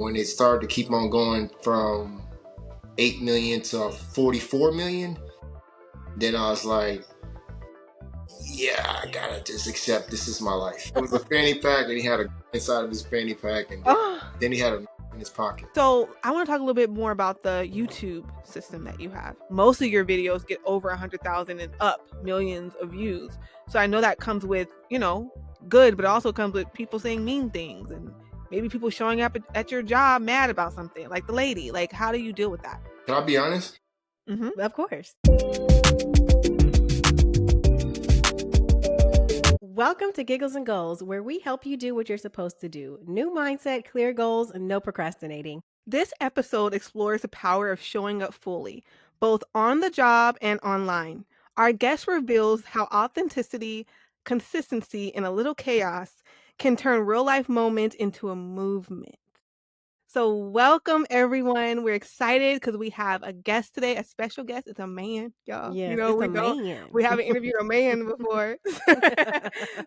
When it started to keep on going from 8 million to 44 million, then I was like, yeah, I gotta just accept this is my life. It was a fanny pack, and he had a inside of his fanny pack, and then he had a in his pocket. So I want to talk a little bit more about the YouTube system that you have. Most of your videos get over 100,000 and up, millions of views. So I know that comes with, good, but it also comes with people saying mean things and maybe people showing up at your job mad about something, like the lady. Like, how do you deal with that? Can I be honest? Mm-hmm. Of course. Welcome to Giggles and Goals, where we help you do what you're supposed to do. New mindset, clear goals, and no procrastinating. This episode explores the power of showing up fully, both on the job and online. Our guest reveals how authenticity, consistency, and a little chaos can turn real-life moments into a movement. So welcome, everyone. We're excited because we have a guest today, a special guest. It's a man, y'all. Yes, it's a man. We haven't interviewed a man before.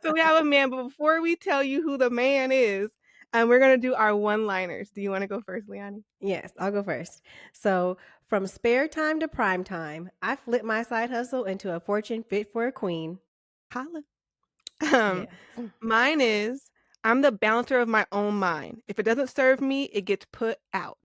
So we have a man, but before we tell you who the man is, we're going to do our one-liners. Do you want to go first, Leonie? Yes, I'll go first. So from spare time to prime time, I flipped my side hustle into a fortune fit for a queen. Holla. Yes. Mine is, I'm the bouncer of my own mind. If it doesn't serve me, it gets put out.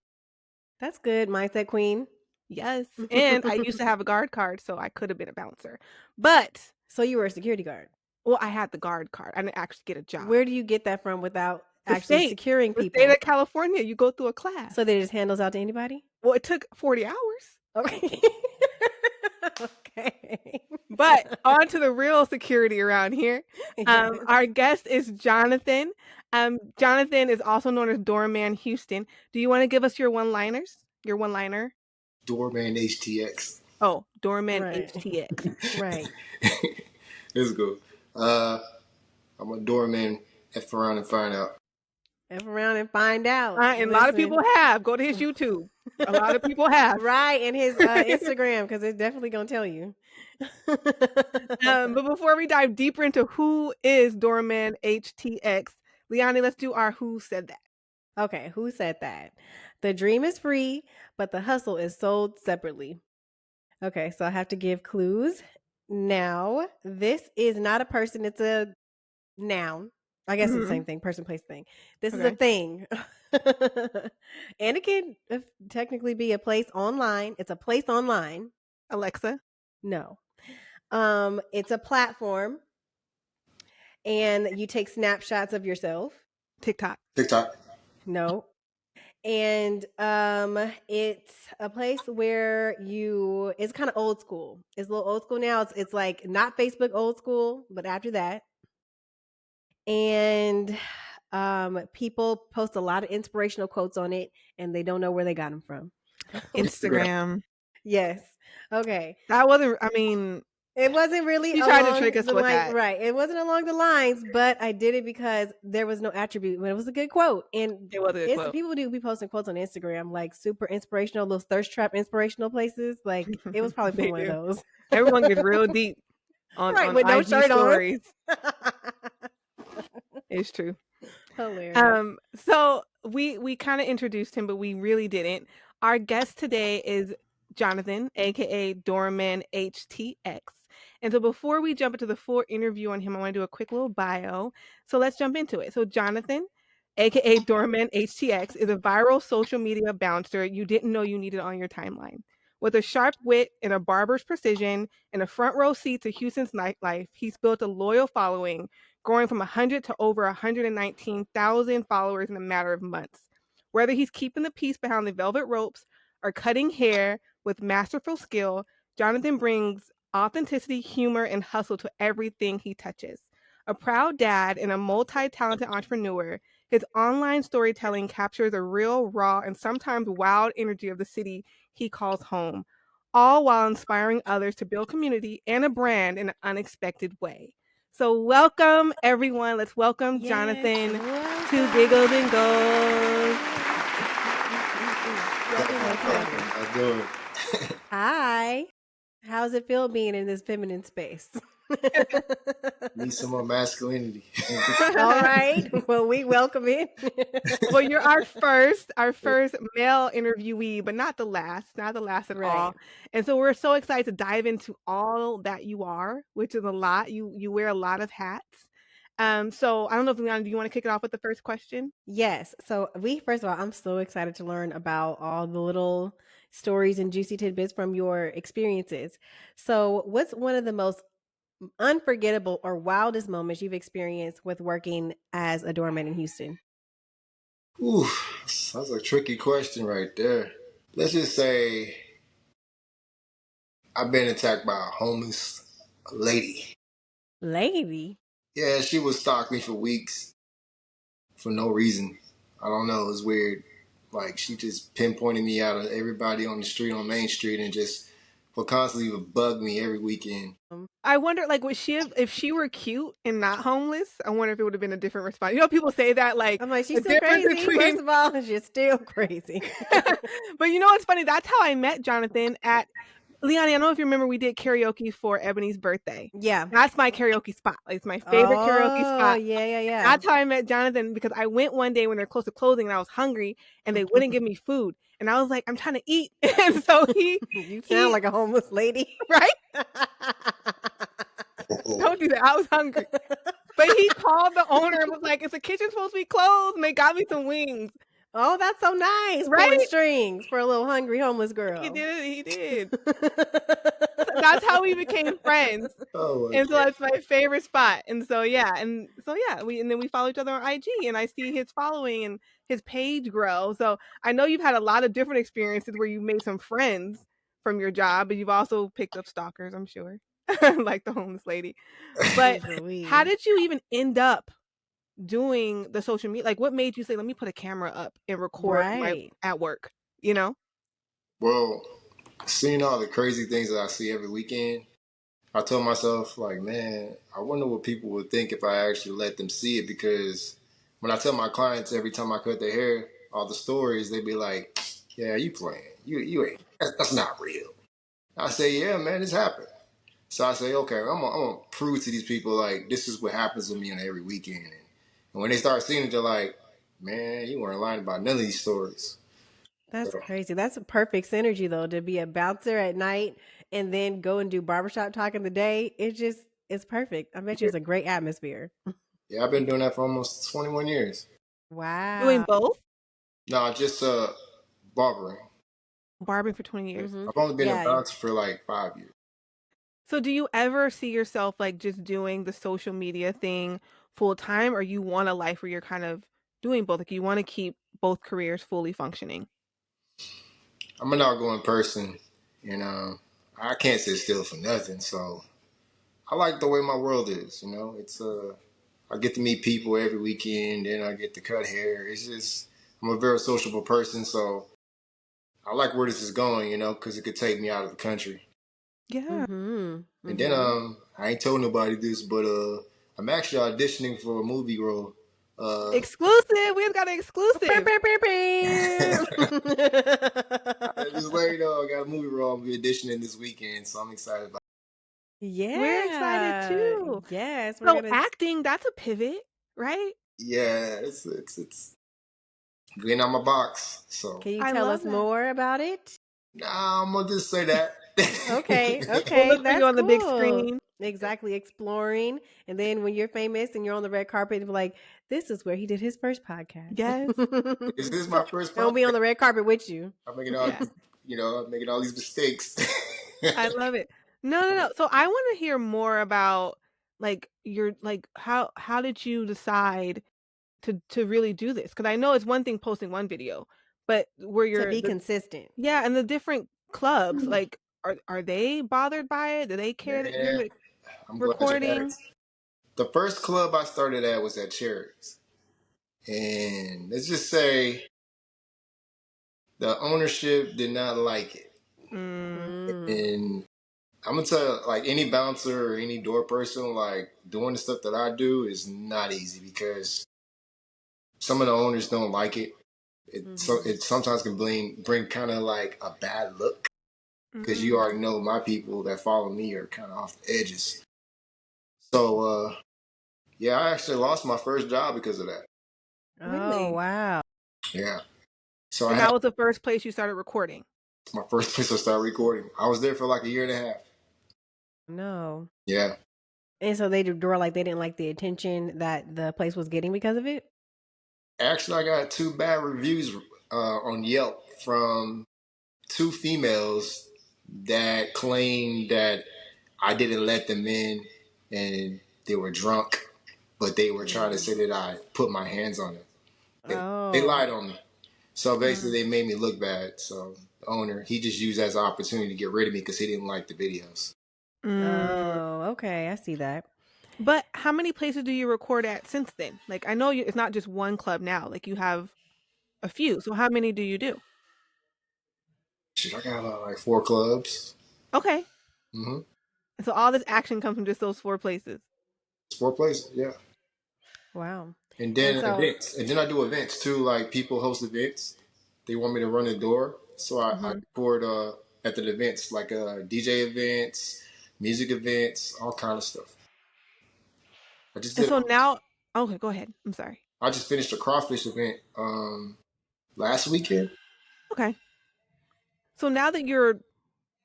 That's good, mindset queen. Yes. And I used to have a guard card, so I could have been a bouncer. But So you were a security guard. Well, I had the guard card. I didn't actually get a job. Where do you get that from without actually securing The people? state of California, you go through a class. So they just hand those out to anybody? Well, it took 40 hours. Okay. Okay. But on to the real security around here. Yes. Our guest is Jonathan. Jonathan is also known as Doorman Houston. Do you want to give us your one-liners? Your one-liner? DoormanHTX. Oh, DoormanHTX. Right. Let's go. I'm a doorman. F around and find out. F around and find out. And a lot of people have. Go to his YouTube. A lot of people have. Right, and his Instagram, because it's definitely going to tell you. But before we dive deeper into who is DoormanHTX, Leonie, let's do our who said that. Okay, who said that? The dream is free, but the hustle is sold separately. Okay, so I have to give clues. Now, this is not a person, it's a noun. I guess it's the same thing, person, place, thing. This is a thing. And it can technically be a place online. It's a place online. Alexa? No. It's a platform. And you take snapshots of yourself. TikTok. No. And it's a place where it's kind of old school. It's a little old school now. It's like not Facebook old school, but after that. And people post a lot of inspirational quotes on it, and they don't know where they got them from. Instagram. Yes. Okay. That wasn't, it wasn't really. You tried to trick us with that. Right. It wasn't along the lines, but I did it because there was no attribute. But it was a good quote. And it was a good quote. People do be posting quotes on Instagram, like super inspirational, those thirst trap inspirational places. Like it was probably one of those. Everyone gets real deep on with no IG shirt stories. On. It's true. Hilarious. So we kind of introduced him, but we really didn't. Our guest today is Jonathan, aka DoormanHTX. And so before we jump into the full interview on him, I want to do a quick little bio. So let's jump into it. So Jonathan, aka DoormanHTX, is a viral social media bouncer you didn't know you needed on your timeline. With a sharp wit and a barber's precision and a front row seat to Houston's nightlife, he's built a loyal following, growing from 100 to over 119,000 followers in a matter of months. Whether he's keeping the peace behind the velvet ropes or cutting hair with masterful skill, Jonathan brings authenticity, humor, and hustle to everything he touches. A proud dad and a multi-talented entrepreneur, his online storytelling captures a real, raw, and sometimes wild energy of the city he calls home, all while inspiring others to build community and a brand in an unexpected way. So welcome, everyone. Let's welcome Jonathan to Giggles and Goals. How's it going? Hi. How's it feel being in this feminine space? Need some more masculinity. All right. Well, we welcome it. Well, you're our first male interviewee, but not the last at Right. all. And so we're so excited to dive into all that you are, which is a lot. You wear a lot of hats. So I don't know if Leon, do you want to kick it off with the first question? Yes. So first of all, I'm so excited to learn about all the little stories and juicy tidbits from your experiences. So what's one of the most unforgettable or wildest moments you've experienced with working as a doorman in Houston? Ooh, that's a tricky question right there. Let's just say I've been attacked by a homeless lady. Lady. Yeah, she would stalk me for weeks for no reason. I don't know. It was weird. Like she just pinpointed me out of everybody on the street on Main Street and just would constantly would bug me every weekend. I wonder, like, would she have, if she were cute and not homeless? I wonder if it would have been a different response. You know, people say that, like, I'm like, she's the still difference crazy. between. First of all, she's still crazy. But you know what's funny? That's how I met Jonathan at Leonie. I don't know if you remember, we did karaoke for Ebony's birthday. Yeah. That's my karaoke spot. It's my favorite karaoke spot. Oh, yeah. That's how I met Jonathan, because I went one day when they're close to closing and I was hungry and they wouldn't give me food. And I was like, I'm trying to eat. And so You sound like a homeless lady. right? Don't do that. I was hungry. But he called the owner and was like, is the kitchen supposed to be closed? And they got me some wings. Oh, that's so nice. Right? Pulling strings for a little hungry homeless girl. He did. That's how we became friends. Oh, and so that's my favorite spot. And so then we follow each other on IG, and I see his following and his page grow. So I know you've had a lot of different experiences where you made some friends from your job, but you've also picked up stalkers, I'm sure, like the homeless lady. But how did you even end up doing the social media? Like, what made you say, let me put a camera up and record at work, you know? Well, seeing all the crazy things that I see every weekend, I told myself, like, man, I wonder what people would think if I actually let them see it. Because when I tell my clients every time I cut their hair, all the stories, they be like, yeah, you playing. You ain't, that's not real. I say, yeah, man, it's happened. So I say, okay, I'm gonna prove to these people, like, this is what happens to me on every weekend. And when they start seeing it, they're like, man, you weren't lying about none of these stories. That's crazy. That's a perfect synergy, though, to be a bouncer at night and then go and do barbershop talk in the day. It's perfect. I bet you it's a great atmosphere. Yeah, I've been doing that for almost 21 years. Wow. Doing both? No, just barbering. Barbering for 20 years. I've only been a bouncer for like 5 years. So do you ever see yourself like just doing the social media thing full time, or you want a life where you're kind of doing both? Like you want to keep both careers fully functioning? I'm an outgoing person, and I can't sit still for nothing. So I like the way my world is. You know, it's I get to meet people every weekend, and I get to cut hair. It's just I'm a very sociable person, so I like where this is going. You know, because it could take me out of the country. Yeah. And then I ain't told nobody this, but I'm actually auditioning for a movie role. Exclusive. We've got an exclusive. Just let you know, I got a movie role I'm auditioning this weekend, so I'm excited about it. Yeah. We're excited too. Yes. So acting, that's a pivot, right? Yeah, it's getting out my box. So can you tell us more about it? Nah, I'm gonna just say that. Okay. We'll look for you on the big screen. Exactly, exploring. And then when you're famous and you're on the red carpet, you're like, this is where he did his first podcast. Yes. Is this my first podcast? I'll be on the red carpet with you. I'm making all I'm making all these mistakes. I love it. No. So I want to hear more about like your how did you decide to really do this? Because I know it's one thing posting one video, but where you're to be consistent. Yeah, and the different clubs, like are they bothered by it? Do they care that you're recording? The first club I started at was at Cherries. And let's just say the ownership did not like it. And I'm gonna tell you, like any bouncer or any door person, like doing the stuff that I do is not easy because some of the owners don't like it. So it sometimes can bring kind of like a bad look because you already know my people that follow me are kind of off the edges. So yeah, I actually lost my first job because of that. Oh, Really? wow. Yeah. So I And had that was the first place you started recording. my first place to start recording. I was there for like a year and a half. No. Yeah. And so were like they didn't like the attention that the place was getting because of it? Actually, I got two bad reviews on Yelp from two females that claimed that I didn't let them in and they were drunk, but they were trying to Mm. say that I put my hands on them. They Oh. lied on me. So basically, they made me look bad. So the owner, he just used that as an opportunity to get rid of me because he didn't like the videos. Mm. Oh, okay. I see that. But how many places do you record at since then? Like, I know it's not just one club now. Like, you have a few. So how many do you do? Shit, I got like four clubs. Okay. Mm-hmm. So all this action comes from just those 4 places. It's four places, yeah. Wow. And And then so, events. And then I do events too. Like people host events. They want me to run the door. So I mhm. record at the events, like DJ events, music events, all kind of stuff. I just And did so now, okay, go ahead. I'm sorry. I just finished a crawfish event last weekend. Okay. So now that you're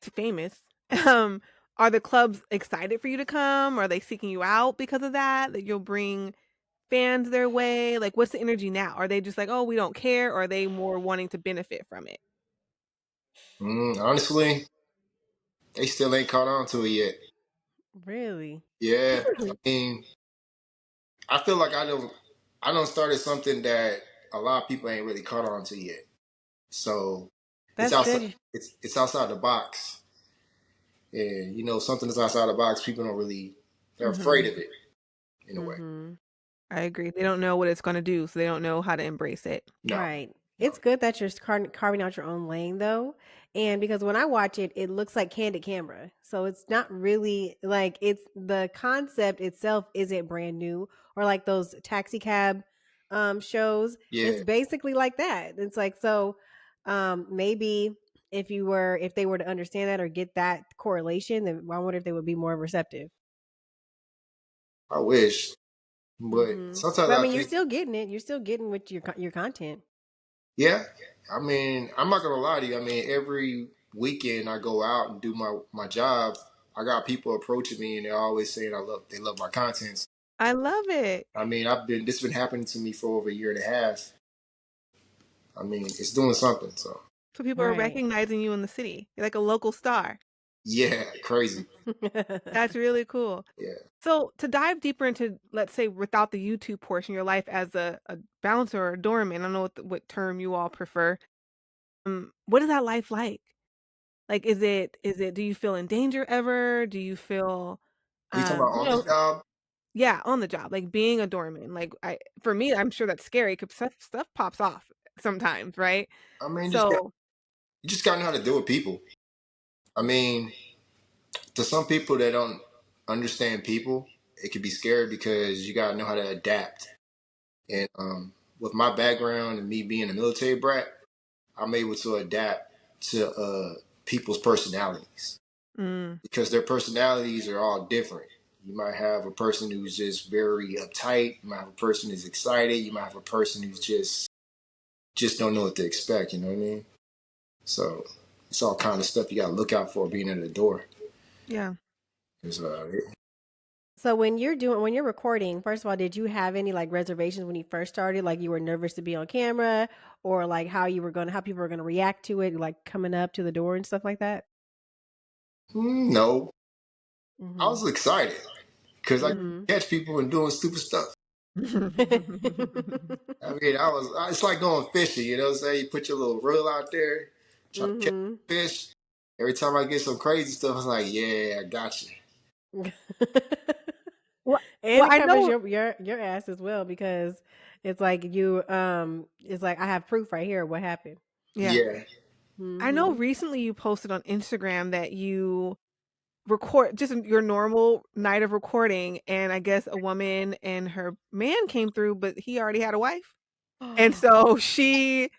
famous, um, are the clubs excited for you to come? Are they seeking you out because of that? That you'll bring fans their way? Like, what's the energy now? Are they just like, oh, we don't care? Or are they more wanting to benefit from it? Honestly, they still ain't caught on to it yet. Really? Yeah. I mean, I feel like I don't started something that a lot of people ain't really caught on to yet. So it's That's outside good. it's outside the box. And something that's outside the box, people don't really they're afraid Mhm. of it in a way. Mhm. I agree. They don't know what it's going to do, so they don't know how to embrace it. No. Right. No. It's good that you're carving out your own lane though. And because when I watch it, it looks like candid camera. So it's not really like it's the concept itself isn't brand new or like those taxi cab shows. It's Yeah. basically like that. It's like so maybe if they were to understand that or get that correlation, then I wonder if they would be more receptive. I wish. But sometimes But I I mean, you're think still getting it. You're still getting with your content. yeah. I mean, I'm not gonna lie to you. I mean, every weekend I go out and do my job. I got people approaching me and they're always saying they love my contents. I love it. I mean, this been happening to me for over a year and a half. I mean, it's doing something. So So people are Right. recognizing you in the city. You're like a local star. yeah, crazy. That's really cool. Yeah. So to dive deeper into, let's say, without the YouTube portion, your life as a bouncer or a doorman, I don't know what term you all prefer. What is that life like? Like, do you feel in danger ever? Do you feel, Are you talking about you on the know, job? yeah, on the job, like being a doorman? Like, for me, I'm sure that's scary because stuff pops off sometimes, right? I mean, So you just gotta know how to deal with people. I mean, to some people that don't understand people, it can be scary because you gotta know how to adapt. And with my background and me being a military brat, I'm able to adapt to people's personalities mm, because their personalities are all different. You might have a person who's just very uptight. You might have a person who's excited. You might have a person who's just don't know what to expect. You know what I mean? So it's all kind of stuff you got to look out for being at the door. yeah. 'Cause, So when you're recording, first of all, did you have any like reservations when you first started? Like you were nervous to be on camera or like how people were gonna react to it, like coming up to the door and stuff like that? no, I Mm-hmm. was excited because I Mm-hmm. catch people and doing stupid stuff. I mean, it's like going fishing, you know what I'm saying? You put your little reel out there, try to catch mm-hmm. fish. Every time I get some crazy stuff, I was like, yeah, I got you. Well, And well, it I covers know. your ass as well because it's like I have proof right here of what happened. Yeah, Yeah. I know. Mm-hmm. Recently, you posted on Instagram that you record just your normal night of recording, and I guess a woman and her man came through, but he already had a wife, and so she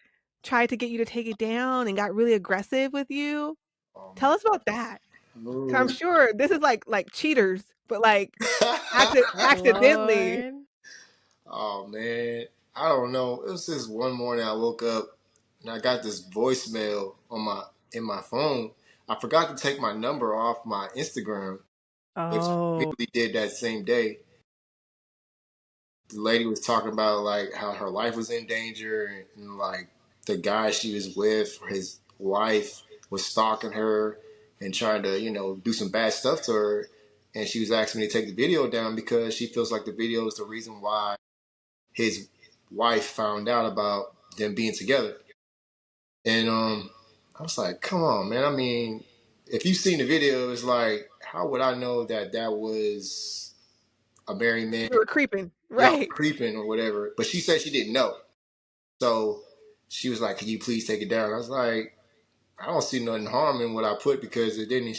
tried to get you to take it down and got really aggressive with you. Oh Tell my. us about that. So I'm sure this is like cheaters, but like accidentally. Lord. Oh man, I don't know. It was just one morning I woke up and I got this voicemail on my phone. I forgot to take my number off my Instagram, which Oh. immediately did that same day. The lady was talking about like how her life was in danger and like the guy she was with, his wife, was stalking her and trying to, do some bad stuff to her. And she was asking me to take the video down because she feels like the video is the reason why his wife found out about them being together. And I was like, come on, man. I mean, if you've seen the video, it's like, how would I know that that was a married man? We were creeping, Y'all right? creeping or whatever. But she said she didn't know. So she was like, can you please take it down? I was like, I don't see nothing harm in what I put because it didn't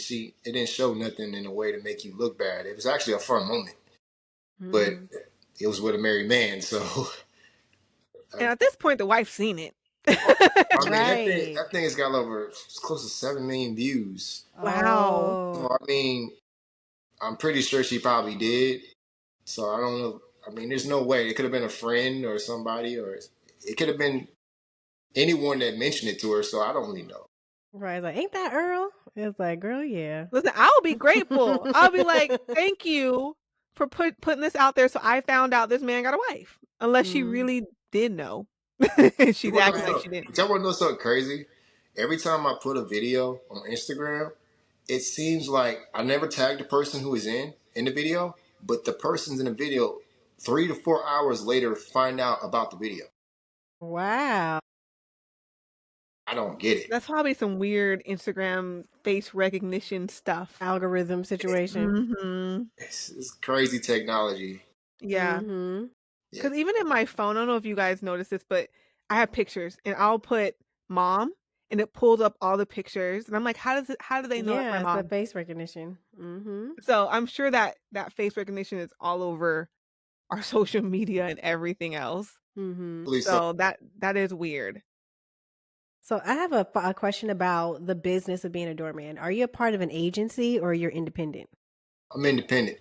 show nothing in a way to make you look bad. It was actually a fun moment. But Mm. it was with a married man, so And at this point, the wife's seen it. I mean, that thing Right. that thing has got over close to 7 million views. Wow. Oh. So I mean, I'm pretty sure she probably did. So I don't know. I mean, there's no way it could have been a friend or somebody, or it could have been anyone that mentioned it to her. So I don't really know. Right. It's like, ain't that Earl? It's like, girl, yeah. Listen, I'll be grateful. I'll be like, thank you for putting this out there so I found out this man got a wife. Unless she Mm. really did know. You She's want to know acting like something? she didn't. Y'all want to know something crazy? Every time I put a video on Instagram, it seems like I never tagged the person who is in the video, but the person's in the video 3 to 4 hours later find out about the video. Wow. I don't get it. That's probably some weird Instagram face recognition stuff. Algorithm situation. Mm-hmm. It's crazy technology. Yeah. Mm-hmm. Yeah. Because even in my phone, I don't know if you guys noticed this, but I have pictures and I'll put mom and it pulls up all the pictures. And I'm like, how do they know that's my Yeah, it's a mom? face recognition. Mm-hmm. So I'm sure that face recognition is all over our social media and everything else. Mm-hmm. So So that is weird. So I have a question about the business of being a doorman. Are you a part of an agency or you're independent? I'm independent.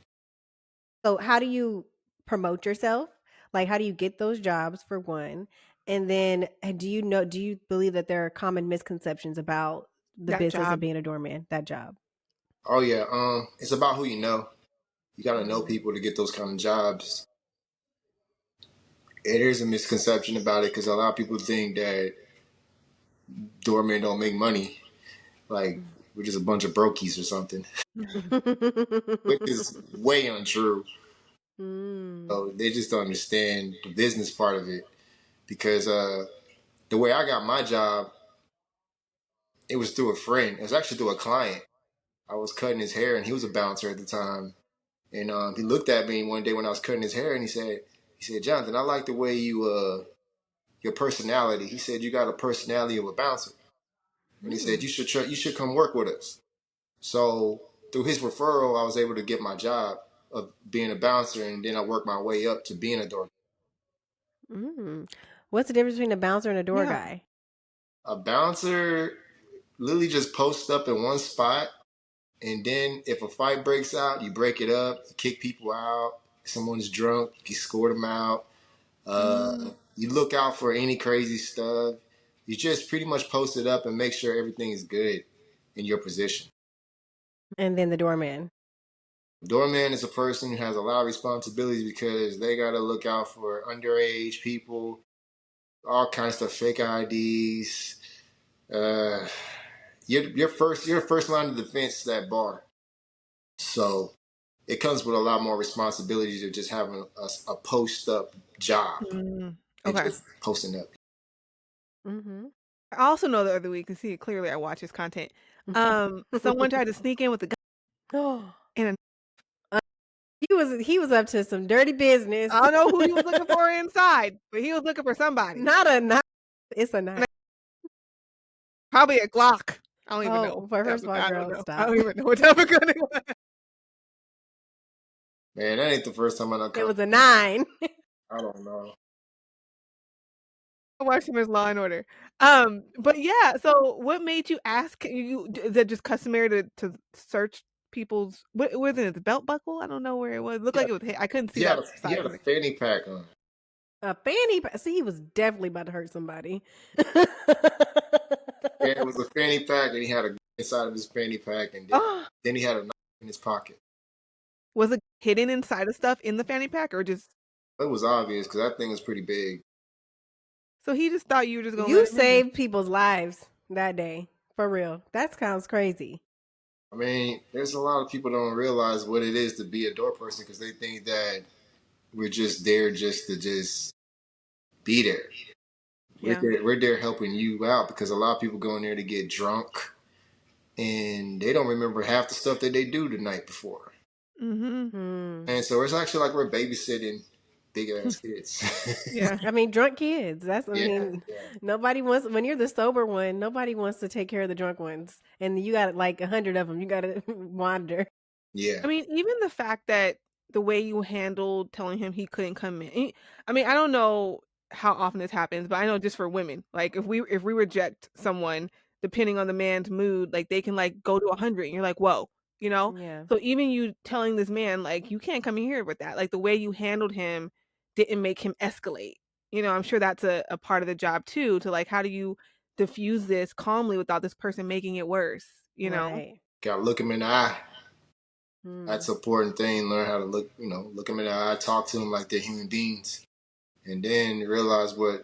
So how do you promote yourself? Like how do you get those jobs for one? And then do you believe that there are common misconceptions about the That business of job. being a doorman, that job? Oh yeah, it's about who you know. You got to know Mm. people to get those kind of jobs. It is a misconception about it because a lot of people think that doormen don't make money. Like we're just a bunch of brokies or something, which is way untrue. Mm. So they just don't understand the business part of it because the way I got my job, it was through a friend. It was actually through a client. I was cutting his hair, and he was a bouncer at the time. And he looked at me one day when I was cutting his hair, and he said, Jonathan, I like the way your personality. He said, you got a personality of a bouncer. And he said, Mm. you should come work with us. So through his referral, I was able to get my job of being a bouncer, and then I worked my way up to being a door. Mm. What's the difference between a bouncer and a door Yeah. guy? A bouncer literally just posts up in one spot, and then if a fight breaks out, you break it up, you kick people out. If someone's drunk, you escort them out. You look out for any crazy stuff. You just pretty much post it up and make sure everything is good in your position. And then the doorman. Doorman is a person who has a lot of responsibilities because they got to look out for underage people, all kinds of stuff, fake IDs. Uh, you're first line of defense to that bar. So it comes with a lot more responsibilities of just having a post up job Mm. and Okay. just posting up. Mm-hmm. I also know the other week, and see clearly I watch his content. Someone tried to sneak in with a gun Oh, and he was up to some dirty business. I don't know who he was looking for inside, but he was looking for somebody. Not it's a knife. Probably a Glock. I don't even know. Oh, first of all, I don't girl, know. I stop. don't even know what type of gun it was. Man, that ain't the first time I done It come. was a 9. I don't know. I watched him as Law and Order. But yeah, so what made you ask you is that just customary to search people's what was it, the belt buckle? I don't know where it was. It looked like it was I couldn't see that He side had of a it. fanny pack on. A fanny pack. See, he was definitely about to hurt somebody. Yeah, it was a fanny pack, and he had a gun inside of his fanny pack, and Oh, then he had a knife in his pocket. was it hidden inside of stuff in the fanny pack or just It was obvious because that thing was pretty big. so he just thought you were just gonna You let him in there? saved people's lives that day. For real. That sounds crazy. I mean, there's a lot of people don't realize what it is to be a door person because they think that we're just there just to just be there. Yeah. We're there helping you out because a lot of people go in there to get drunk and they don't remember half the stuff that they do the night before. Mm-hmm. And so it's actually like we're babysitting big ass kids. Yeah. I mean, drunk kids. That's, I Yeah, mean, yeah. nobody wants, when you're the sober one, nobody wants to take care of the drunk ones. And you got like 100 of them. You got to wander. Yeah. I mean, even the fact that the way you handled telling him he couldn't come in. I mean, I don't know how often this happens, but I know just for women, like if we reject someone, depending on the man's mood, like they can like go to 100, and you're like, whoa, you know. Yeah. So even you telling this man like you can't come in here with that, like the way you handled him didn't make him escalate. You know, I'm sure that's a part of the job too. To like, how do you diffuse this calmly without this person making it worse? You know. Right. Gotta look him in the eye. Hmm. That's an important thing. Learn how to look, look them in the eye, talk to them like they're human beings, and then realize where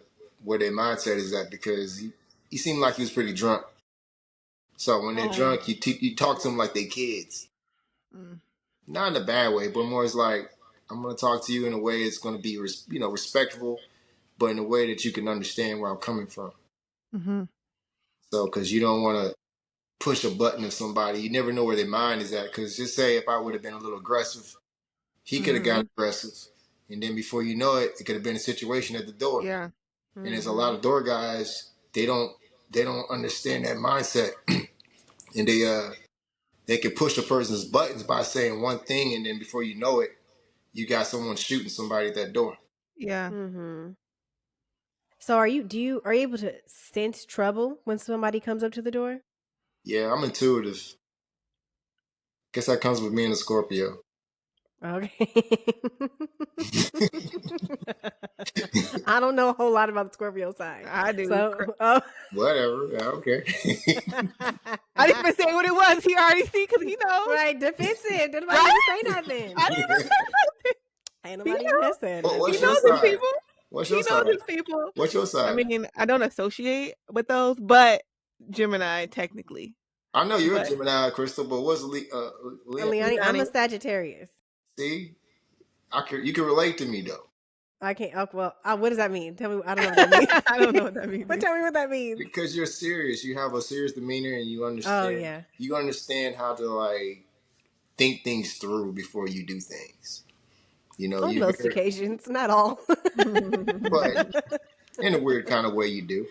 their mindset is at because he seemed like he was pretty drunk. So when they're Oh. drunk, you talk to them like they kids, Mm. not in a bad way, but more as like I'm gonna talk to you in a way it's gonna be respectful, but in a way that you can understand where I'm coming from. Mm-hmm. So because you don't want to push a button of somebody, you never know where their mind is at. Because just say if I would have been a little aggressive. He could have Mm-hmm. gotten aggressive, and then before you know it, it could have been a situation at the door. Yeah. And there's a Mm-hmm. lot of door guys. They don't understand that mindset, and they can push a person's buttons by saying one thing, and then before you know it, you got someone shooting somebody at that door. Yeah. Mm-hmm. So are you able to sense trouble when somebody comes up to the door? Yeah, I'm intuitive. Guess that comes with me and a Scorpio. Okay. I don't know a whole lot about the Scorpio side. I do. So, Whatever. Yeah, okay. I didn't even say what it was. He already see because he knows. right, defensive. Did nobody Right? even say nothing? I didn't even say nothing. Ain't He nobody even knows. has said Well, He what's nothing. your knows his side? people. What's He your knows side? his people. What's your I side? mean, I don't associate with those, but Gemini technically. I know you're a But Gemini, Crystal, but what's Leonie, I'm a Leonie, Sagittarius. See, you can relate to me though. I can't. Oh, well, what does that mean? Tell me. I don't know what that means. I don't know what that means. But tell me what that means. Because you're serious. You have a serious demeanor and you Oh understand yeah. you understand how to like think things through before you do things. On You most very occasions, not all. but in a weird kind of way you do.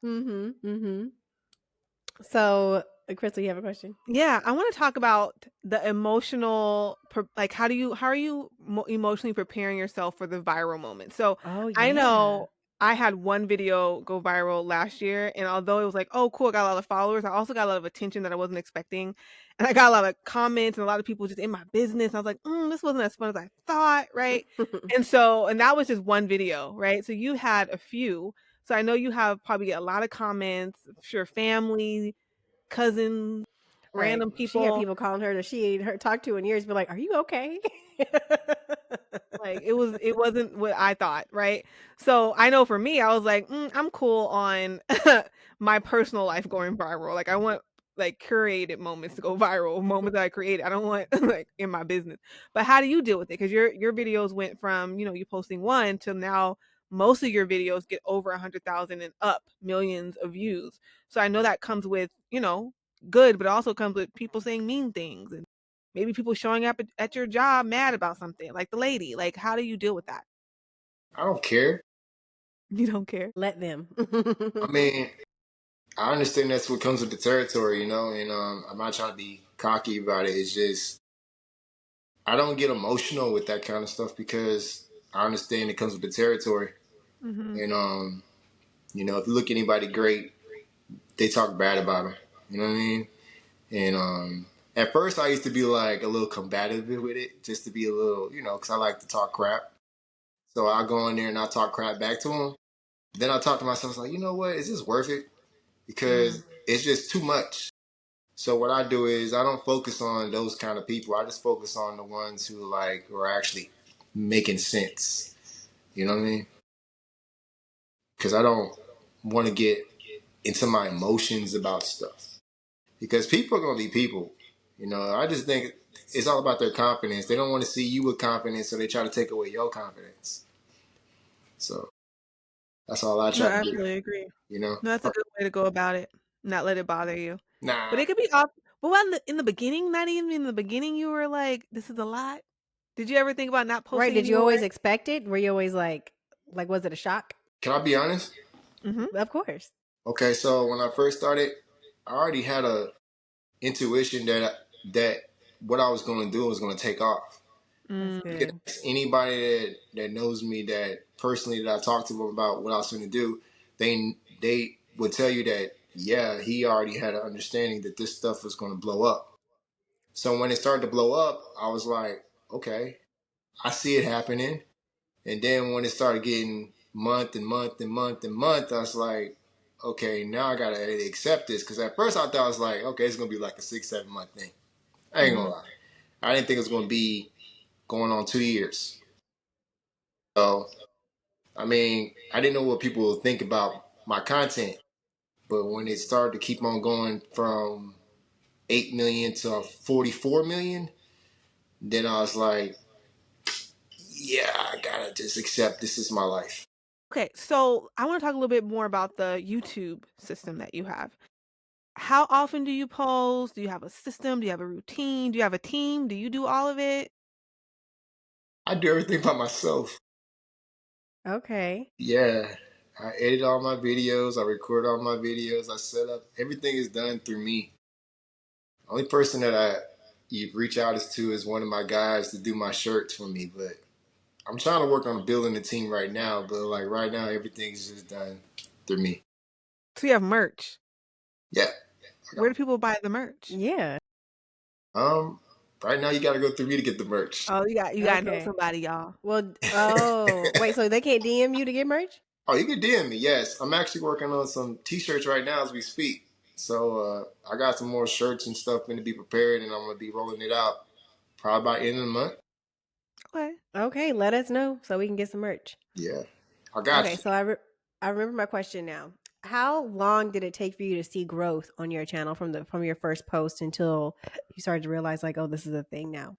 Mm-hmm. Mm-hmm. So, Crystal, you have a question? Yeah, I want to talk about the emotional, like how are you emotionally preparing yourself for the viral moment? So Oh I yeah. know I had one video go viral last year, and although it was like, oh, cool, I got a lot of followers, I also got a lot of attention that I wasn't expecting, and I got a lot of comments and a lot of people just in my business. I was like, this wasn't as fun as I thought, right? And that was just one video, right? So you had a few. So I know you have probably a lot of comments, I'm sure family, cousins, Right. random She had people. people calling her that she ain't heard talked to in years, be like, "Are you okay?" Like it wasn't what I thought, right? So I know for me, I was like, I'm cool on my personal life going viral. Like I want like curated moments to go viral, moments that I created. I don't want like in my business. But how do you deal with it? Because your videos went from you posting one to now most of your videos get over 100,000 and up, millions of views. So I know that comes with good, but it also comes with people saying mean things and maybe people showing up at your job mad about something, like the lady. Like, how do you deal with that? I don't care. You don't care. Let them. I mean, I understand that's what comes with the territory, and I'm not trying to be cocky about it. It's just I don't get emotional with that kind of stuff because I understand it comes with the territory. Hmm. And You know, if you look at anybody great, they talk bad about them. You know what I mean? And at first, I used to be like a little combative with it, just to be a little, you know, because I like to talk crap. So I go in there and I talk crap back to them. Then I talk to myself like, you know what? Is this worth it? Because it's just too much. So what I do is I don't focus on those kind of people. I just focus on the ones who like are actually making sense. You know what I mean? Because I don't want to get into my emotions about stuff. Because people are gonna be people. You know, I just think it's all about their confidence. They don't want to see you with confidence, so they try to take away your confidence. So that's all I No, try I to do. absolutely agree. You know? No, that's a good way to go about it. Not let it bother you. But Nah. it could be off. But when in the beginning, not even in the beginning, you were like, "This is a lot." Did you ever think about not Right? posting Did you anymore? always expect it? Were you always like, was it a shock? Can I be honest? Mm-hmm. Of course. Okay, so when I first started, I already had a intuition that what I was going to do was going to take off. That's Mm. You can good. ask anybody that knows me that personally that I talked to them about what I was going to do. They would tell you that yeah, he already had an understanding that this stuff was going to blow up. So when it started to blow up, I was like, okay, I see it happening. And then when it started getting month and month and month and month, I was like, okay, now I gotta accept this. Because at first I thought I was like, okay, it's gonna be like a 6, 7 month thing. I ain't gonna Mm-hmm. lie. I didn't think it was gonna be going on 2 years. So I mean, I didn't know what people would think about my content. But when it started to keep on going from 8 million to 44 million, then I was like, yeah, I gotta just accept this is my life. Okay, so I want to talk a little bit more about the YouTube system that you have. How often do you post? Do you have a system? Do you have a routine? Do you have a team? Do you do all of it? I do everything by myself. Okay. Yeah. I edit all my videos, I record all my videos, I set up everything is done through me. Only person that I you reach out to is one of my guys to do my shirts for me, but I'm trying to work on building a team right now, but like right now everything's just done through me. So you have merch. Yeah. I Where got do people buy the merch? Yeah. right now you gotta go through me to get the merch. Oh, you gotta know Okay. somebody, y'all. Well, oh, wait, so they can't DM you to get merch? Oh, you can DM me, yes. I'm actually working on some t-shirts right now as we speak. So I got some more shirts and stuff going to be prepared and I'm gonna be rolling it out probably by end of the month. Okay. Okay, let us know so we can get some merch. Yeah. I got Okay, you. so I remember my question now. How long did it take for you to see growth on your channel from your first post until you started to realize like, oh, this is a thing now?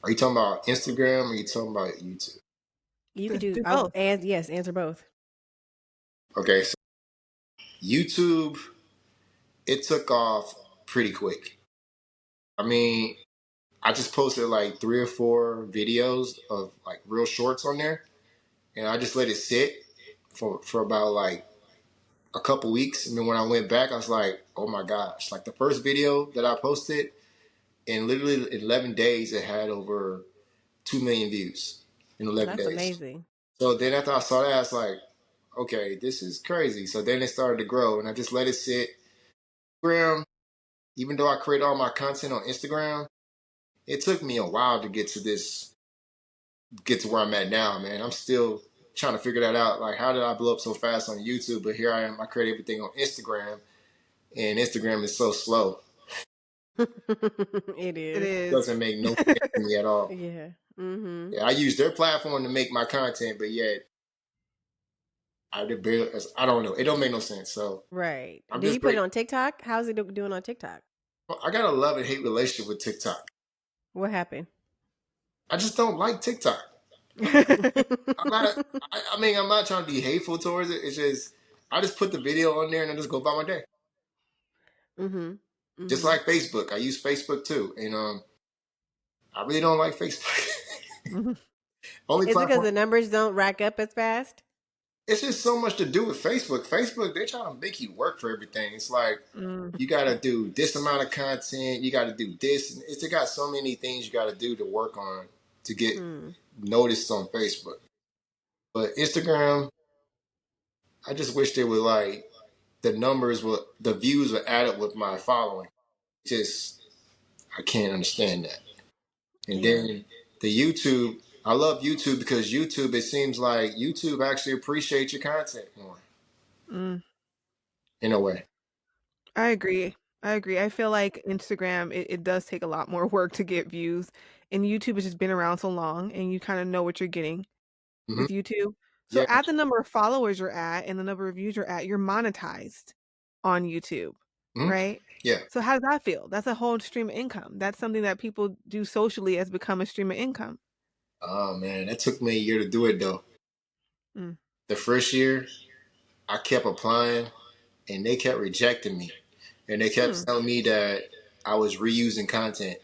Are you talking about Instagram or are you talking about YouTube? You could do Do both. and yes, answer both. Okay, so YouTube, it took off pretty quick. I mean, I just posted like 3 or 4 videos of like real shorts on there and I just let it sit for about like a couple weeks. And then when I went back, I was like, oh my gosh. Like the first video that I posted, in literally 11 days, it had over 2 million views in 11 That's days. amazing. So then after I saw that, I was like, okay, this is crazy. So then it started to grow and I just let it sit. Instagram, even though I create all my content on Instagram, it took me a while to get to where I'm at now, man. I'm still trying to figure that out. Like, how did I blow up so fast on YouTube? But here I am. I create everything on Instagram, and Instagram is so slow. It It is. It is. doesn't make no sense to me at all. Yeah. Mm-hmm. Yeah, I use their platform to make my content, but yet I don't know. It don't make no sense. So Right. I'm Did just you put it great. on TikTok? How's it doing on TikTok? I got a love and hate relationship with TikTok. What happened? I just don't like TikTok. I'm not. I mean, I'm not trying to be hateful towards it. It's just I just put the video on there and I just go about my day. Mm-hmm. Just Mm-hmm. like Facebook, I use Facebook too, and I really don't like Facebook. Mhm. Only Is it because platform. the numbers don't rack up as fast? It's just so much to do with Facebook. Facebook, they're trying to make you work for everything. It's like Mm. you got to do this amount of content. You got to do this. And it's got so many things you got to do to work on to get Hmm. noticed on Facebook. But Instagram, I just wish they would like the views would add up with my following. Just I can't understand that. And Yeah. then the YouTube, I love YouTube because YouTube, it seems like YouTube actually appreciates your content more Mm, in a way. I agree. I agree. I feel like Instagram, it does take a lot more work to get views, and YouTube has just been around so long, and you kind of know what you're getting Hmm. with YouTube. So Yeah. at the number of followers you're at and the number of views you're at, you're monetized on YouTube, Hmm. right? Yeah. So how does that feel? That's a whole stream of income. That's something that people do socially has become a stream of income. Oh man, that took me a year to do it though. Mm. The first year, I kept applying and they kept rejecting me. And they Hmm. kept telling me that I was reusing content.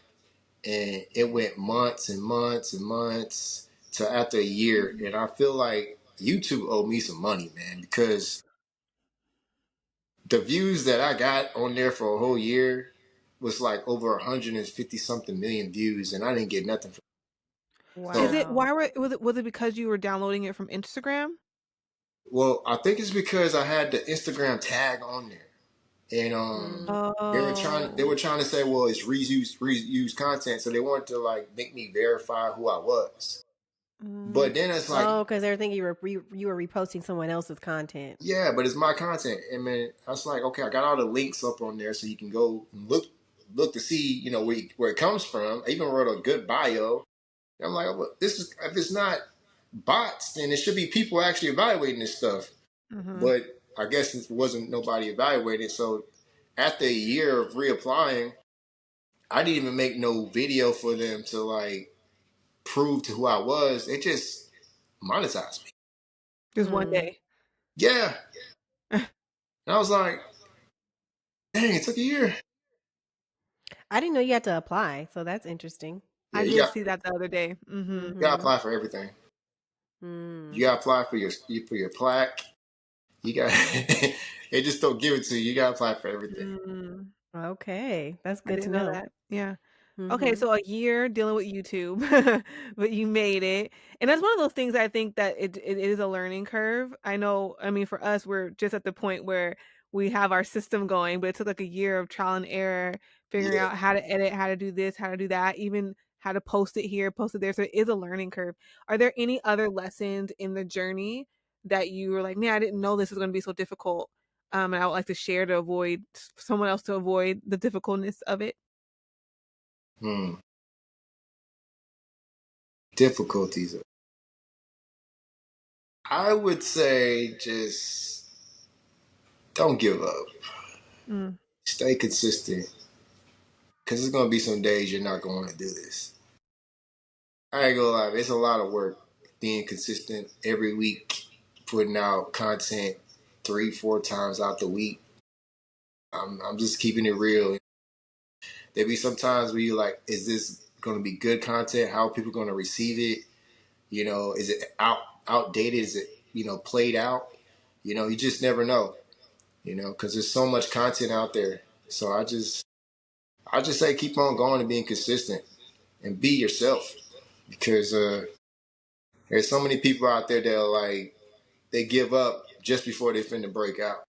And it went months and months and months to after a year. And I feel like YouTube owed me some money, man, because the views that I got on there for a whole year was like over 150 something million views, and I didn't get nothing for it. Is So, it Wow. why was it because you were downloading it from Instagram? well, I think it's because I had the Instagram tag on there, and Mm. they were Oh. trying to say, well, it's reuse content, so they wanted to like make me verify who I was. Mm. But then it's like, Oh, because they're thinking you were reposting someone else's content. yeah, but it's my content, and man, I was like, okay, I got all the links up on there, so you can go and look to see, where it comes from. I even wrote a good bio. I'm like, well, this is if it's not bots, then it should be people actually evaluating this stuff. Mm-hmm. But I guess it wasn't nobody evaluating. So after a year of reapplying, I didn't even make no video for them to like prove to who I was. They just monetized me. Just one Mm. day. Yeah. And I was like, dang, it took a year. I didn't know you had to apply, so that's interesting. Yeah, I did see that the other day. Mm-hmm. you gotta Mm-hmm. apply for everything. You Mm. gotta apply for your plaque. You got they just don't give it to you. You gotta apply for everything. Mm. Okay, that's I good to didn't know know. that. Yeah. Okay, Mm-hmm. so a year dealing with YouTube, but you made it. And that's one of those things I think that it is a learning curve. I know, I mean, for us, we're just at the point where we have our system going, but it took like a year of trial and error, figuring Yeah. out how to edit, how to do this, how to do that, even how to post it here, post it there. So it is a learning curve. Are there any other lessons in the journey that you were like, man, I didn't know this was going to be so difficult? And I would like to share to avoid someone else to avoid the difficultness of it. Hmm. Difficulties. I would say just don't give up. Mm. Stay consistent. Because there's going to be some days you're not going to do this. I ain't gonna lie, it's a lot of work being consistent every week, putting out content 3, 4 times out the week. I'm just keeping it real. There be some times where you're like, is this going to be good content? How are people going to receive it? Is it outdated? Is it, played out? You just never know, because there's so much content out there. So I just say keep on going and being consistent and be yourself because there's so many people out there that are like they give up just before they finna break out.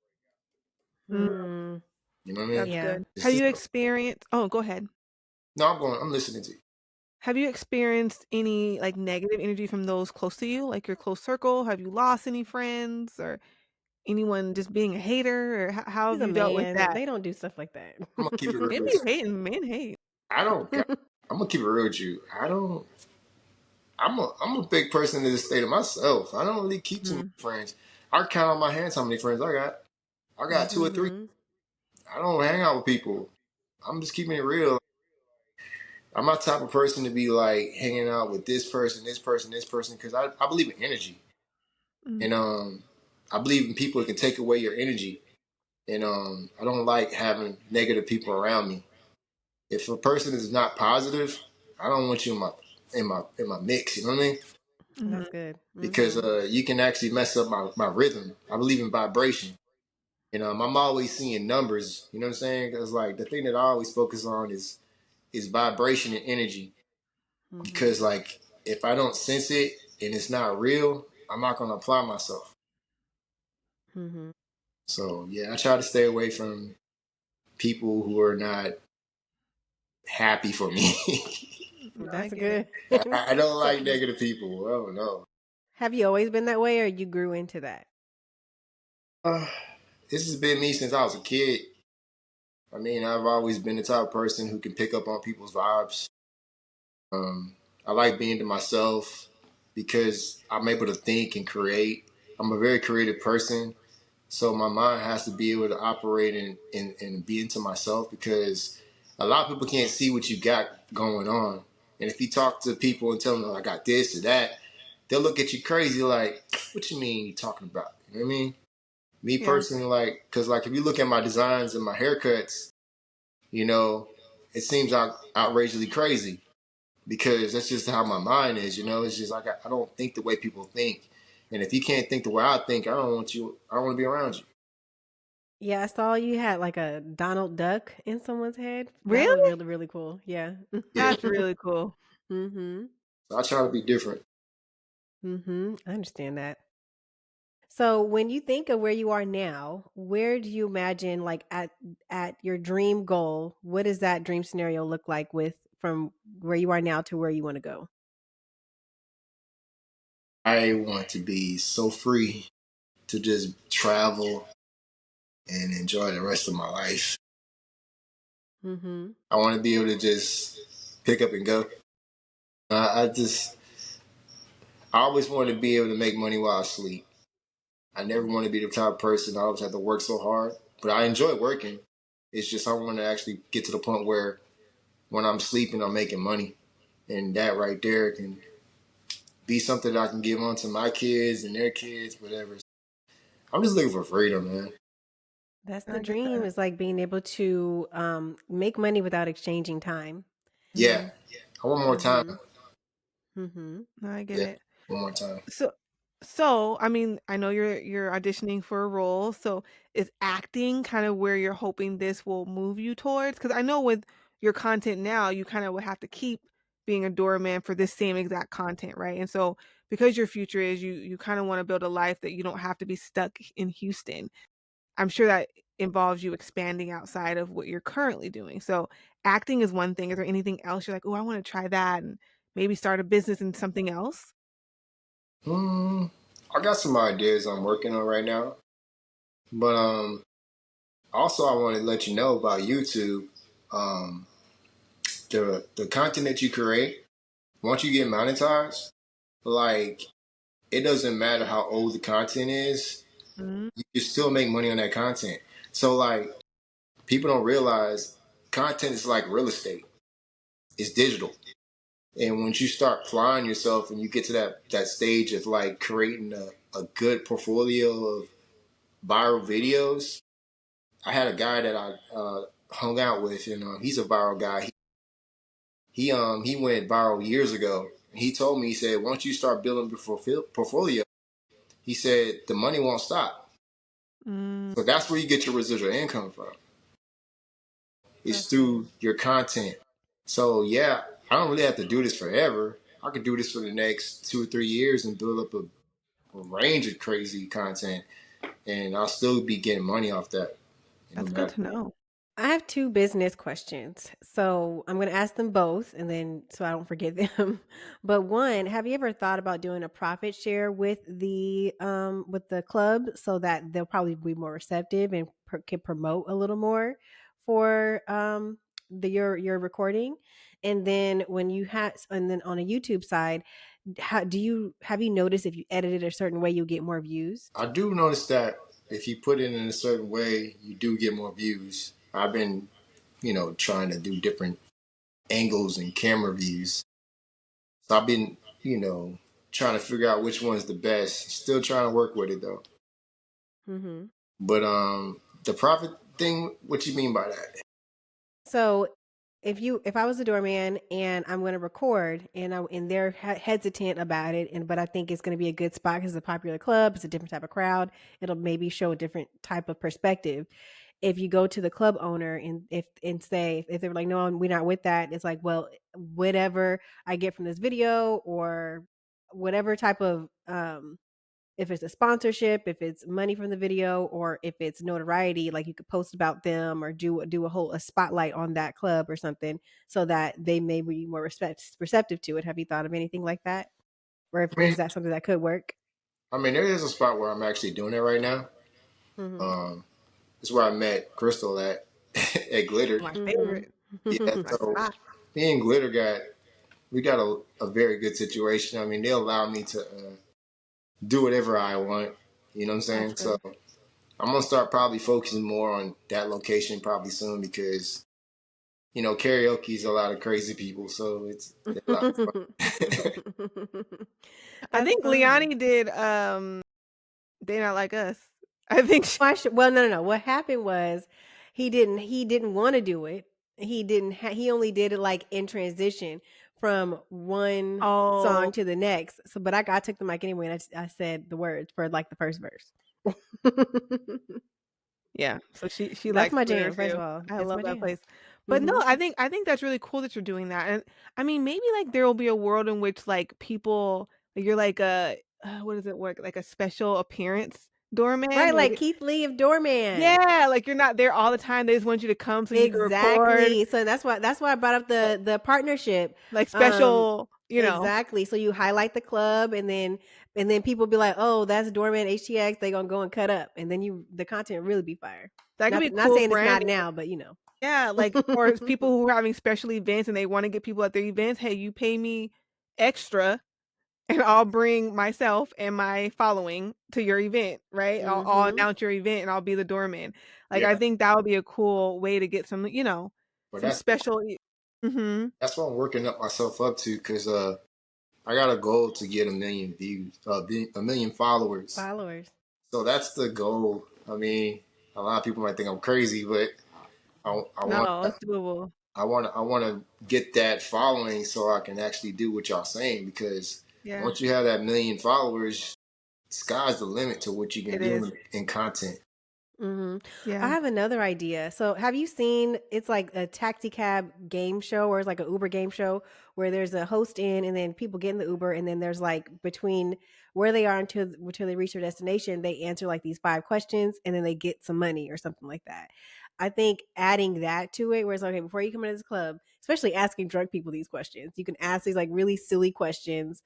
Mm, Mm. You know what I mean? that's Yeah. good. It's Have just you experienced Oh, go ahead. no. I'm listening to you. Have you experienced any, like, negative energy from those close to you, like your close circle? Have you lost any friends or anyone just being a hater, or how He's have a you dealt with man. that? They don't do stuff like that. I'm gonna keep it real Men with be you. hating, men hate. I don't. I'm gonna keep it real with you. I don't. I'm a big person in the state of myself. I don't really keep too many Mm, friends. I count on my hands how many friends I got. I got 2 or 3. Mm-hmm. I don't hang out with people. I'm just keeping it real. I'm not the type of person to be like hanging out with this person, this person, this person, because I believe in energy. mm, And I believe in people that can take away your energy. And I don't like having negative people around me. If a person is not positive, I don't want you in my mix. You know what I mean? mhm, That's good. Because Mm-hmm. you can actually mess up my rhythm. I believe in vibration. I'm always seeing numbers. You know what I'm saying? Because like the thing that I always focus on is vibration and energy. Mm-hmm. Because like if I don't sense it and it's not real, I'm not gonna apply myself. Mm-hmm. So yeah, I try to stay away from people who are not happy for me. No, I That's get it. good. I don't So, like negative people. Oh no. have you always been that way, or you grew into that? Uh, this has been me since I was a kid. I mean, I've always been the type of person who can pick up on people's vibes. Um, I like being to myself because I'm able to think and create. I'm a very creative person. So my mind has to be able to operate and be into myself because a lot of people can't see what you got going on. And if you talk to people and tell them, oh, I got this or that, they'll look at you crazy like, what you mean you talking about? You know what I mean? Me Yeah. personally, like, because like if you look at my designs and my haircuts, you know, it seems outrageously crazy because that's just how my mind is. You know, it's just like I don't think the way people think, and if you can't think the way I think, I don't want you. I don't want to be around you. Yeah, I saw you had like a Donald Duck in someone's head. That was Really? really, really cool. Yeah. Yeah, That's really cool. Mm-hmm. so I try to be different. Mm-hmm. I understand that. So when you think of where you are now, where do you imagine like at your dream goal, what does that dream scenario look like with from where you are now to where you want to go? I want to be so free to just travel and enjoy the rest of my life. Mm-hmm. I want to be able to just pick up and go. I always want to be able to make money while I sleep. I never want to be the type of person I always have to work so hard, but I enjoy working. It's just I want to actually get to the point where when I'm sleeping, I'm making money, and that right there can be something that I can give on to my kids and their kids, whatever. I'm just looking for freedom, man. That's the I get dream, that. is like being able to make money without exchanging time. Yeah, I want more time. Mm-hmm. Mm-hmm. No, I get Yeah, it. one more time. So I mean, I know you're auditioning for a role. So is acting kind of where you're hoping this will move you towards? Because I know with your content now, you kind of would have to keep being a doorman for this same exact content, right? And so because your future is you kind of want to build a life that you don't have to be stuck in Houston. I'm sure that involves you expanding outside of what you're currently doing. So acting is one thing. Is there anything else you're like, oh, I want to try that and maybe start a business in something else? Hmm, I got some ideas I'm working on right now, but also I want to let you know about YouTube. Um, the content that you create, once you get monetized, like it doesn't matter how old the content is, Mm, you can still make money on that content. So like people don't realize content is like real estate. It's digital. And once you start applying yourself and you get to that stage of like creating a good portfolio of viral videos, I had a guy that I hung out with, and he's a viral guy. He went viral years ago. He told me, he said, once you start building your portfolio, he said the money won't stop. mm, So that's where you get your residual income from. It's That's good. through your content. So yeah, I don't really have to do this forever. I could do this for the next 2 or 3 years and build up a range of crazy content, and I'll still be getting money off that. No that's good matter. to know. I have two business questions. So I'm going to ask them both and then so I don't forget them. But one, have you ever thought about doing a profit share with the club so that they'll probably be more receptive and can promote a little more for your recording? And then and then on a YouTube side, how do you have you noticed if you edit it a certain way you'll get more views? I do notice that if you put it in a certain way, you do get more views. I've been, trying to do different angles and camera views. So I've been, trying to figure out which one's the best. Still trying to work with it though. Mhm. But the profit thing, what you mean by that? So if I was a doorman and I'm going to record and they're hesitant about it, but I think it's going to be a good spot because it's a popular club, it's a different type of crowd, it'll maybe show a different type of perspective. If you go to the club owner and say if they're like, no, we're not with that, it's like, well, whatever I get from this video or whatever type of if it's a sponsorship, if it's money from the video, or if it's notoriety, like you could post about them or do a spotlight on that club or something, so that they may be more receptive to it. Have you thought of anything like that, or I mean, is that something that could work? there is a spot where I'm actually doing it right now. Mm-hmm. It's where I met Crystal at at Glitter. My Mm-hmm. favorite. Yeah, My so spot. me and Glitter got a very good situation. I mean, they allow me to do whatever I want. You know what I'm That's saying? So good. I'm gonna start probably focusing more on that location probably soon because karaoke is a lot of crazy people, so it's a lot of fun. I That's think fun. Leonie did They Not Like Us. I think she, Well, no. What happened was he didn't want to do it. He only did it like in transition from one oh song to the next. So, but I took the mic anyway, and I said the words for like the first verse. yeah. So she That's likes my Glitter jam. First of too. all, I it's love my that jam. place. But no, Hmm. I think that's really cool that you're doing that. And I mean, maybe like there will be a world in which like people like, you're like a what does it work? Like a special appearance doorman. Right, Like like Keith Lee of Doorman. yeah, like you're not there all the time. They just want you to come so you can record Exactly. So that's why I brought up the partnership. like Um special, exactly. So you highlight the club, and then people be like, "Oh, that's Doorman HTX." They going to go and cut up, and then the content really be fire. that could be Not cool saying it's not branding. now, but you know. Yeah, like or it's people who are having special events and they want to get people at their events. Hey, you pay me extra and I'll bring myself and my following to your event, right? I'll Mhm. announce your event and I'll be the doorman. Like Yeah, I think that would be a cool way to get some, but some special. Mm-hmm. that's what I'm working up myself up to because I got a goal to get 1 million views, 1 million followers. Followers. So that's the goal. I mean, a lot of people might think I'm crazy, but I want No, it's doable. I want to get that following so I can actually do what y'all saying because Yeah, once you have that 1 million followers, sky's the limit to what you can it do is. in content. Mhm. I Yeah. have another idea. So, have you seen it's like a taxi cab game show, or it's like an Uber game show where there's a host in, and then people get in the Uber, and then there's like between where they are until they reach their destination, they answer like these 5 questions, and then they get some money or something like that. I think adding that to it, where it's like, okay, before you come into this club, especially asking drunk people these questions, you can ask these like really silly questions,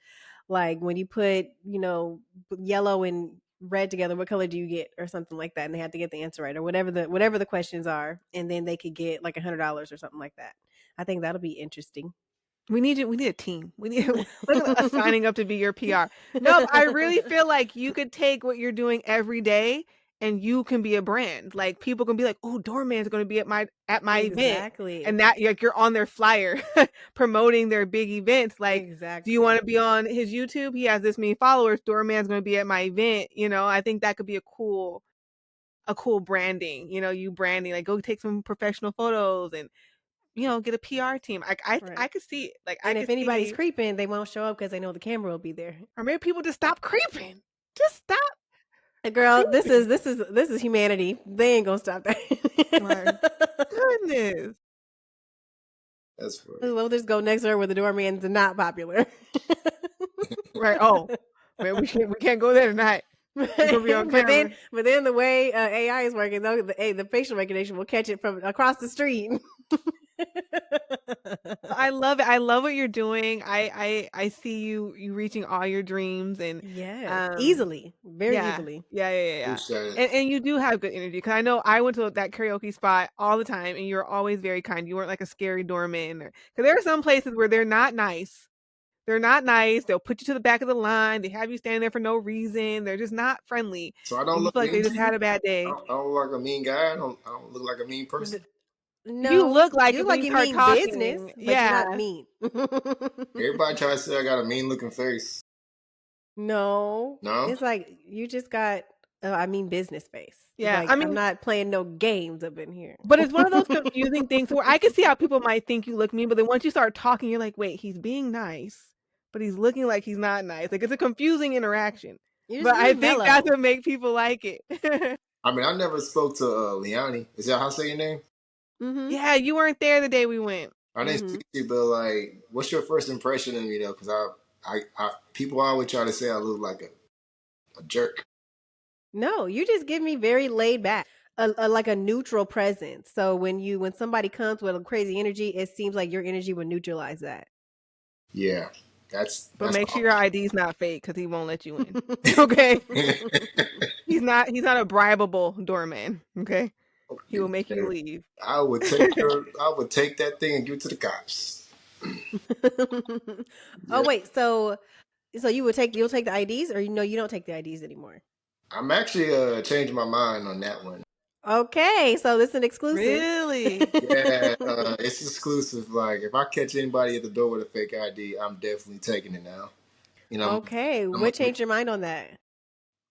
like when you put yellow and red together, what color do you get, or something like that, and they have to get the answer right, or whatever the questions are, and then they could get like $100 or something like that. I think that'll be interesting. We need you. We need a team. We need look at us signing up to be your PR. No, but I really feel like you could take what you're doing every day and you can be a brand. Like people can be like, "Oh, Doorman's going to be at my event," Exactly. and that like you're on their flyer promoting their big events. Like, do you want Exactly. to be on his YouTube? He has this many followers. Doorman's going to be at my event. I think that could be a cool branding. You branding like go take some professional photos and get a PR team. I Right. could see it. Like I And could if anybody's see, creeping, they won't show up because they know the camera will be there. or maybe people just stop creeping. Just stop Girl, this creeping. is humanity. They ain't gonna stop My that. goodness. That's funny. We'll just go next door where the doorman's not popular. Right. Oh, man, we can't go there tonight. We're gonna be on but then camera. but then the way AI is working, though, the facial recognition will catch it from across the street. I love it. I love what you're doing. I see you reaching all your dreams and Yes, um easily, very yeah. easily. Yeah, yeah, yeah, yeah. Appreciate it. And you do have good energy because I know I went to that karaoke spot all the time and you're always very kind. You weren't like a scary doorman or because there are some places where they're not nice. They're not nice. They'll put you to the back of the line. They have you standing there for no reason. They're just not friendly. So I don't And you look feel like they mean just to had you. a bad day. I don't look like a mean guy. I don't look like a mean person. You No, look like you it look when like you you start mean business, talking. but you're Yeah. not mean. Everybody tries to say I got a mean looking face. No, No? it's like you just got. I mean, business face. Yeah. Like I I'm mean, not playing no games up in here. but it's one of those confusing things where I can see how people might think you look mean, but then once you start talking, you're like, wait, he's being nice, but he's looking like he's not nice. Like it's a confusing interaction. But I You're think that's mellow. what makes people like it. I mean, I never spoke to Leonie. Is that how I say your name? Mm-hmm. Yeah, you weren't there the day we went. I didn't Mm-hmm. speak to you, but like, what's your first impression of me though? Because people always try to say I look like a jerk. No, you just give me very laid back, like a neutral presence. So when somebody comes with a crazy energy, it seems like your energy would neutralize that. Yeah, that's But make sure all. your ID's not fake because he won't let you in. Okay. He's not a bribable doorman. Okay. He will make you leave. I would take that thing and give it to the cops. Oh Yeah, wait, so you'll take the IDs, or you don't take the IDs anymore. I'm actually changing my mind on that one. Okay, so this is an exclusive. Really? Yeah, it's exclusive. Like if I catch anybody at the door with a fake ID, I'm definitely taking it now. You know, Okay, I'm what changed your mind on that?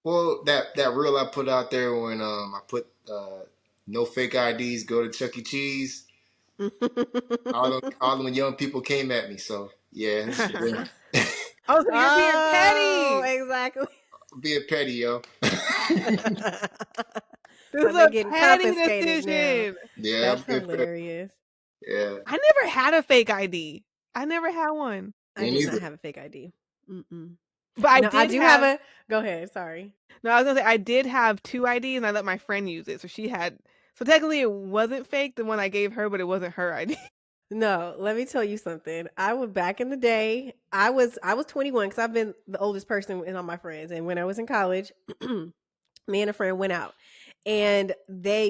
well that reel I put out there when I put no fake IDs, go to Chuck E. Cheese. All them young people came at me. So yeah, Oh, so you're being Oh, petty. exactly. being petty, yo. This So is they're a getting petty confiscated now. decision. Yeah, I'm That's being petty. hilarious. Yeah, I never had a fake ID. I never had one. I me did not neither. have a fake ID. Mm-mm. But I No, I did do have have a. Go ahead. Sorry. no, I was gonna say I did have two IDs and I let my friend use it. So she had so technically it wasn't fake, the one I gave her, but it wasn't her ID. No, let me tell you something. I was back in the day. I was 21 because I've been the oldest person in all my friends. And when I was in college, me and a friend went out, and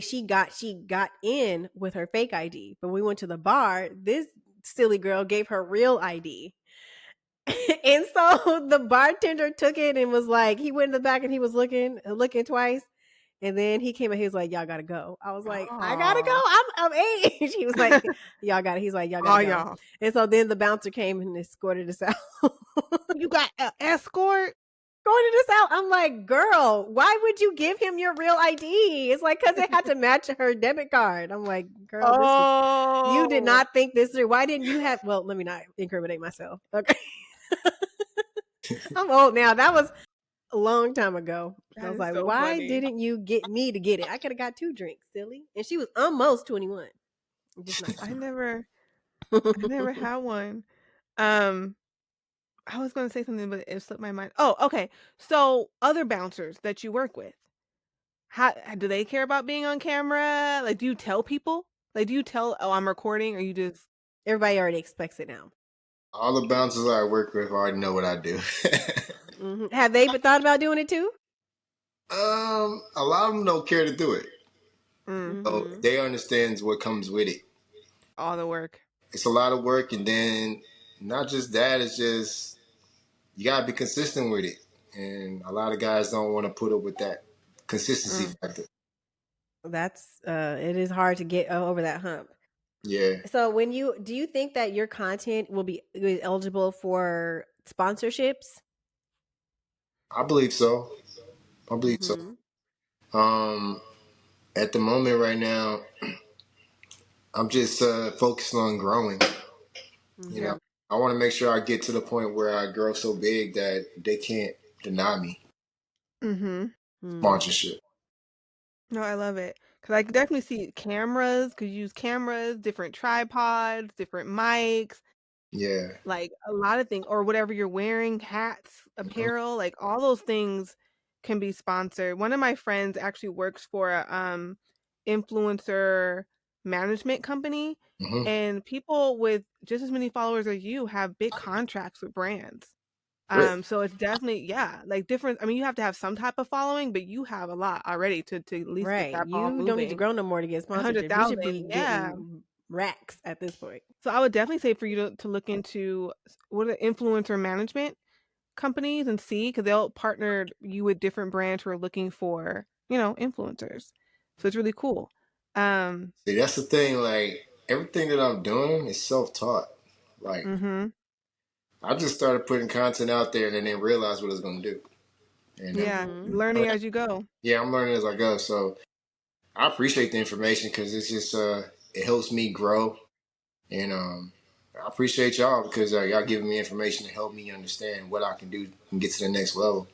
she got in with her fake ID. But we went to the bar. This silly girl gave her real ID. And so the bartender took it and was like, he went in the back and he was looking twice. And then he came and he was like, "Y'all gotta go." I was like, "I gotta go. Aw. I'm age." He was like, "Y'all gotta." He's like, "Y'all Oh gotta go." y'all. And so then the bouncer came and escorted us out. You got an escort? Escorted us out. I'm like, "Girl, why would you give him your real ID?" It's like because it had to match her debit card. I'm like, "Girl, this was you did Oh. not think this through. Why didn't you have?" Well, let me not incriminate myself. Okay, I'm old now. That was a long time ago. I That was is like, so why funny. didn't you get me to get it? I could have got 2 drinks, silly. And she was almost 21. Just not I quite. never had one. Um I was gonna say something, but it slipped my mind. Oh, okay. So other bouncers that you work with, how do they care about being on camera? Like, do you tell people? Like, do you tell, oh, I'm recording, or you just Everybody already expects it now. All the bouncers I work with already know what I do. Have they thought about doing it too? A lot of them don't care to do it. So Mm-hmm. they understands what comes with it. all the work? It's a lot of work, and then not just that. It's just you gotta be consistent with it, and a lot of guys don't want to put up with that consistency Mm. factor. That's it is hard to get over that hump. Yeah, So do you think that your content will be eligible for sponsorships? I believe so. I believe so. Mm-hmm. Um, at the moment right now, I'm just focused on growing. You know, Mm-hmm. I want to make sure I get to the point where I grow so big that they can't deny me Mm-hmm. Mm. sponsorship. No, I love it because I can definitely see cameras. Could use cameras, different tripods, different mics, Yeah. like a lot of things, or whatever you're wearing, hats, Hmm. apparel, like all those things can be sponsored. One of my friends actually works for a influencer management company, Hmm. and people with just as many followers as you have big contracts with brands. Really? So it's definitely, yeah, like different. I mean, you have to have some type of following, but you have a lot already to at least get Right. that ball You don't need to moving. grow no more to get A hundred sponsorship. You should be thousand, yeah. getting racks at this point. So I would definitely say for you to look into what are influencer management companies and see, because they'll partner you with different brands who are looking for, influencers. So it's really cool. Um, See, that's the thing. Like everything that I'm doing is self-taught. Like mhm. I just started putting content out there and then didn't realize what I was going to do. And Yeah, Mm-hmm. learning as you go. yeah, I'm learning as I go. So I appreciate the information because it's just it helps me grow. And I appreciate y'all because y'all giving me information to help me understand what I can do and get to the next level.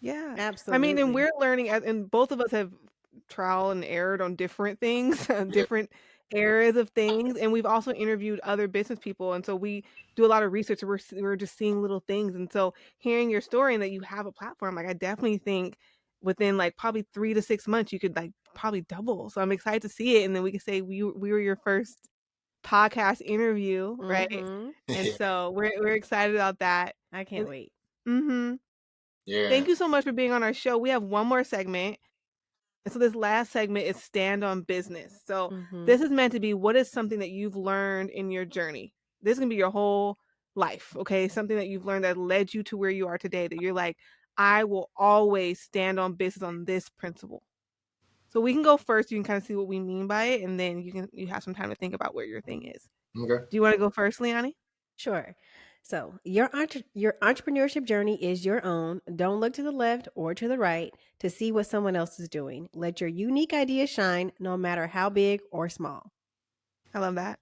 Yeah. I mean, and Absolutely. we're learning and both of us have trial and errored on different things, different areas of things, and we've also interviewed other business people, and so we do a lot of research. We're just seeing little things, and so hearing your story and that you have a platform, like I definitely think within like probably 3 to 6 months you could like probably double. So I'm excited to see it, and then we can say we were your first podcast interview, right? Mm-hmm. And so we're excited about that. I can't wait. Mm-hmm. Yeah. Thank you so much for being on our show. We have one more segment. And so this last segment is stand on business. So Mm-hmm. this is meant to be what is something that you've learned in your journey. This can be your whole life, okay? Something that you've learned that led you to where you are today that you're like, I will always stand on business on this principle. So we can go first. You can kind of see what we mean by it, and then you have some time to think about where your thing is. Okay. Do you want to go first, Leonie? Sure. So your entrepreneurship journey is your own. Don't look to the left or to the right to see what someone else is doing. Let your unique idea shine, no matter how big or small. I love that.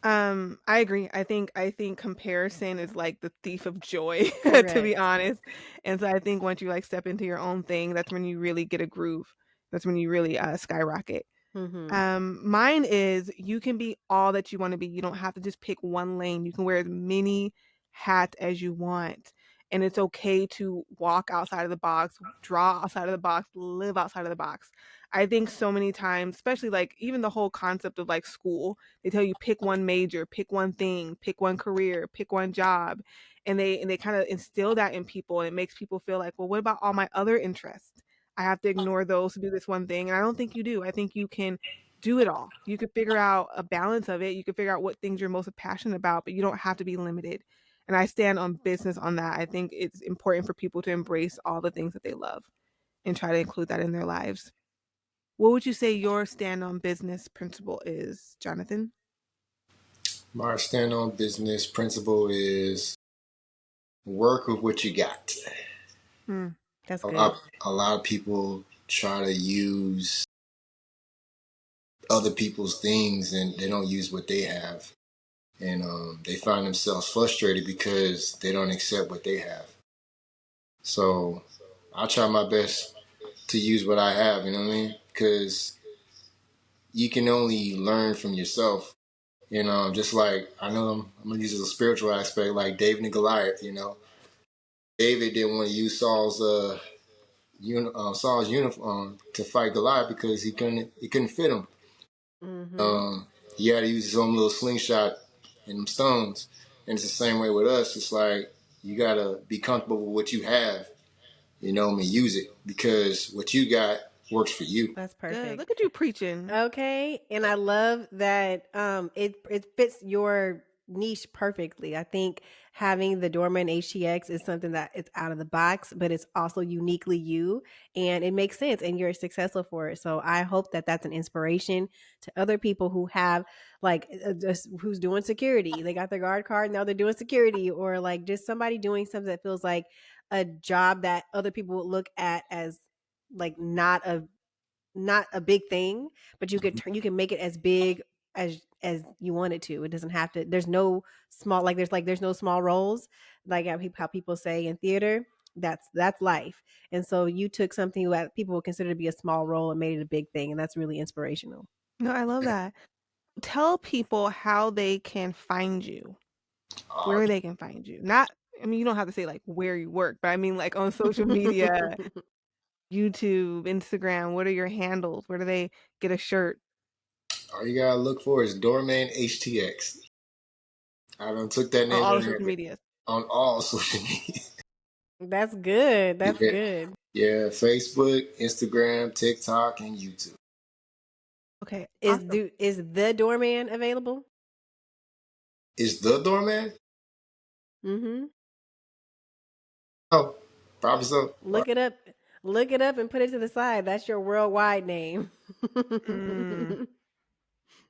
I agree. I think comparison is like the thief of joy, to be Correct. honest. And so I think once you like step into your own thing, that's when you really get a groove. That's when you really skyrocket. Mine is you can be all that you want to be. You don't have to just pick one lane. You can wear as many hats as you want. And it's okay to walk outside of the box, draw outside of the box, live outside of the box. I think so many times, especially like even the whole concept of like school, they tell you pick one major, pick one thing, pick one career, pick one job. And they kind of instill that in people, and it makes people feel like, well, what about all my other interests? I have to ignore those to do this one thing. And I don't think you do. I think you can do it all. You could figure out a balance of it. You could figure out what things you're most passionate about, but you don't have to be limited. And I stand on business on that. I think it's important for people to embrace all the things that they love and try to include that in their lives. What would you say your stand on business principle is, Jonathan? My stand on business principle is work with what you got. That's A good. lot, a lot of people try to use other people's things and they don't use what they have. And they find themselves frustrated because they don't accept what they have. So I try my best to use what I have, you know what I mean? Because you can only learn from yourself. You know, just like I know I'm gonna use it as a spiritual aspect, like David and Goliath. You know, David didn't want to use Saul's uniform to fight Goliath because he couldn't fit him. Mm-hmm. Um, he had to use his own little slingshot and them stones. And it's the same way with us. It's like you gotta be comfortable with what you have, you know, and use it because what you got works for you. That's Good. perfect. Look at you preaching. Okay, and I love that it fits your niche perfectly. I think having the Doorman HTX is something that it's out of the box, but it's also uniquely you, and it makes sense, and you're successful for it. So I hope that that's an inspiration to other people who have like just who's doing security. They got their guard card, now they're doing security, or like just somebody doing something that feels like a job that other people would look at as like not a big thing, but you can make it as big as you want it to. It doesn't have to. There's no small there's no small roles like how people say in theater. That's life. And so you took something that people would consider to be a small role and made it a big thing, and that's really inspirational. No, I love that. Tell people how they can find you, Uh, where they can find you. Not, I mean, you don't have to say like where you work, but I mean like on social media, YouTube, Instagram. What are your handles? Where do they get a shirt? all you gotta look for is Doorman HTX. I done took that On name all the on social medias. on all social media. That's good. That's Yeah, good. yeah, Facebook, Instagram, TikTok, and YouTube. Okay, Is awesome. do is the doorman available? Is the Doorman? Mm-hmm. Oh, probably so. Look it up. Look it up and put it to the side. That's your worldwide name. Mm,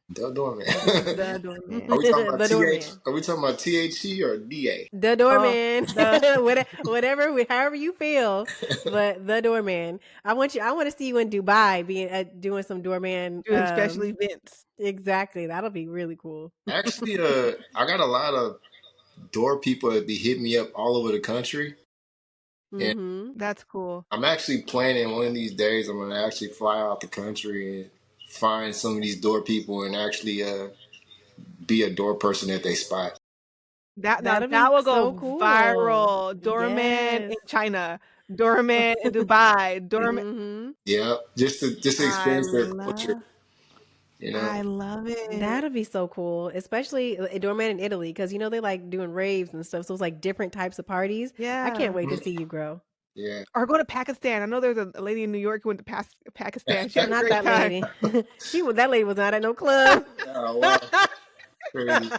The Doorman. the Are doorman. we talking about The TH? doorman. Are we talking about THE or DA? The Oh, doorman. the Whatever, however you feel, but the doorman. I want to see you in Dubai being doing some doorman. doing special events. Exactly. That'll be really cool. Actually, I got a lot of door people that be hitting me up all over the country. And That's cool. I'm actually planning one of these days. I'm gonna actually fly out the country and find some of these door people and actually be a door person at their spot. That'll That be will so go cool. viral. Doorman in Yes. China, doorman in Dubai, doorman. Yeah, just to I experience their culture. love, You know. I love it. That'll be so cool, especially a doorman in Italy, because you know they like doing raves and stuff. So it's like different types of parties. I can't Yeah. wait to Mhm. see you grow. Yeah. Or go to Pakistan. I know there's a lady in New York who went to Pakistan. She had a Not great that time. lady. That lady was not at no club. Oh wow, crazy.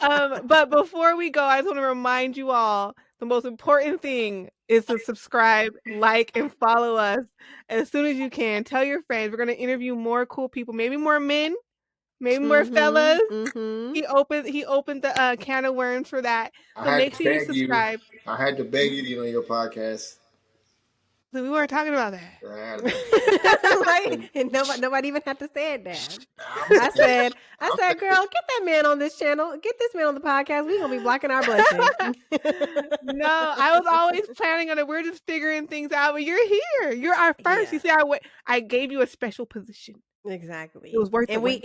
But before we go, I just want to remind you all the most important thing is to subscribe, like, and follow us as soon as you can. Tell your friends. We're gonna interview more cool people, maybe more men, maybe more fellas. He opened the can of worms for that. I So had make to sure you beg you. subscribe. I had to beg you to get on your podcast. So we weren't talking about that. I had to beg Like, you. and nobody even had to say it, Dad. I'm I saying, said, I'm girl, get that man on this channel. Get this man on the podcast. We gonna be blocking our blessing. No, I was always planning on it. We're just figuring things out, but you're here. You're our first. You Yeah. see, I gave you a special position. It Exactly. was worth the And wait.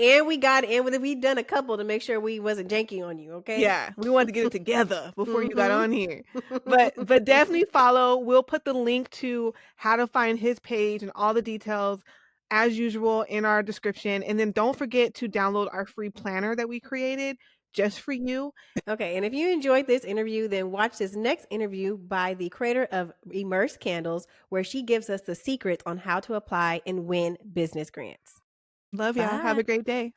we done a couple to make sure we wasn't janky on you, okay? Yeah, we wanted to get it together before you got Mhm. on here. But definitely follow. We'll put the link to how to find his page and all the details as usual in our description. And then don't forget to download our free planner that we created just for you. Okay, and if you enjoyed this interview, then watch this next interview by the creator of Immerse Candles, where she gives us the secrets on how to apply and win business grants. Love y'all. Have Bye. a great day.